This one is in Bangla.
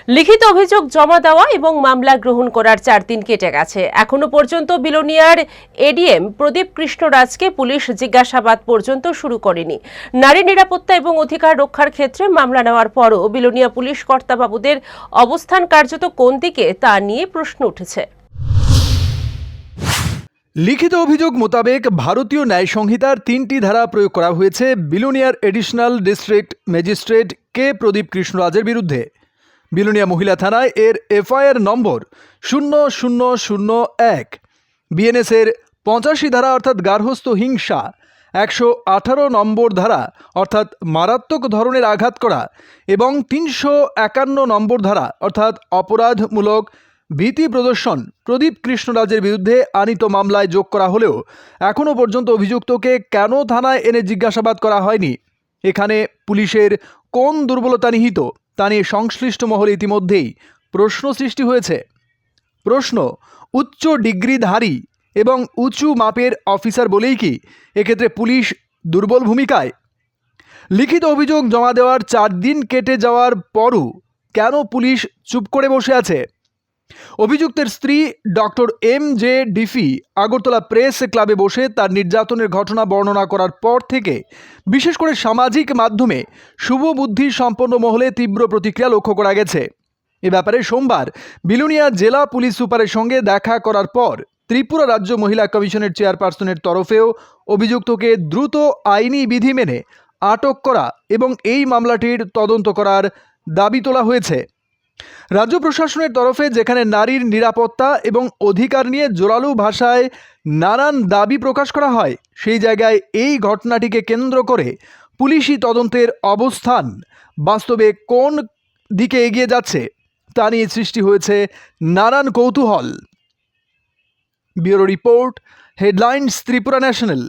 লিখিত অভিযোগ জমা দেওয়া এবং মামলা গ্রহণ করার 4 দিন কেটে গেছে। এখনো পর্যন্ত বিলোনিয়ার এডিএম প্রদীপ কৃষ্ণরাজকে পুলিশ জিজ্ঞাসাবাদ পর্যন্ত শুরু করেনি। নারী নিরাপত্তা এবং অধিকার রক্ষার ক্ষেত্রে মামলা নেওয়ার পরও বিলোনিয়া পুলিশ কর্তাবাবুদের অবস্থান কার্যত কোন দিকে তা নিয়ে প্রশ্ন উঠেছে। লিখিত অভিযোগ মোতাবেক ভারতীয় ন্যায় সংহিতার 3টি ধারা প্রয়োগ করা হয়েছে বিলোনিয়ার এডিশনাল ডিস্ট্রিক্ট ম্যাজিস্ট্রেট কে প্রদীপ কৃষ্ণরাজের বিরুদ্ধে। বিলোনিয়া মহিলা থানায় এর এফআইআর নম্বর 0001, বিএনএসের 85 ধারা অর্থাৎ গার্হস্থ্য হিংসা, 118 নম্বর ধারা অর্থাৎ মারাত্মক ধরনের আঘাত করা এবং 351 নম্বর ধারা অর্থাৎ অপরাধমূলক ভীতি প্রদর্শন প্রদীপ কৃষ্ণরাজের বিরুদ্ধে আনীত মামলায় যোগ করা হলেও এখনও পর্যন্ত অভিযুক্তকে কেন থানায় এনে জিজ্ঞাসাবাদ করা হয়নি, এখানে পুলিশের কোন দুর্বলতা নিহিত তা নিয়ে সংশ্লিষ্ট মহলে ইতিমধ্যেই প্রশ্ন সৃষ্টি হয়েছে। প্রশ্ন, উচ্চ ডিগ্রিধারী এবং উঁচু মাপের অফিসার বলেই কি এক্ষেত্রে পুলিশ দুর্বল ভূমিকায়? লিখিত অভিযোগ জমা দেওয়ার 4 দিন কেটে যাওয়ার পরও কেন পুলিশ চুপ করে বসে আছে? অভিযুক্তের স্ত্রী doctor MJ Diffie Agartala press ক্লাবে বসে তার নির্যাতনের ঘটনা বর্ণনা করার পর থেকে বিশেষ করে সামাজিক মাধ্যমে শুভবুদ্ধি সম্পন্ন মহলে তীব্র প্রতিক্রিয়া লক্ষ্য করা গেছে। এ ব্যাপারে সোমবার বিলোনিয়া জেলা পুলিশ সুপারের সঙ্গে দেখা করার পর ত্রিপুরা রাজ্য মহিলা কমিশনের চেয়ারপারসনের তরফেও অভিযুক্তকে দ্রুত আইনি বিধি মেনে আটক করা এবং এই মামলাটির তদন্ত করার দাবি তোলা হয়েছে। রাজ্য প্রশাসনের তরফে যেখানে নারীর নিরাপত্তা এবং অধিকার নিয়ে জোরালো ভাষায় নানান দাবি প্রকাশ করা হয়, সেই জায়গায় এই ঘটনাটিকে কেন্দ্র করে পুলিশি তদন্তের অবস্থান বাস্তবে কোন দিকে এগিয়ে যাচ্ছে তা নিয়ে সৃষ্টি হয়েছে নানান কৌতূহল। Bureau report, headlines Tripura national.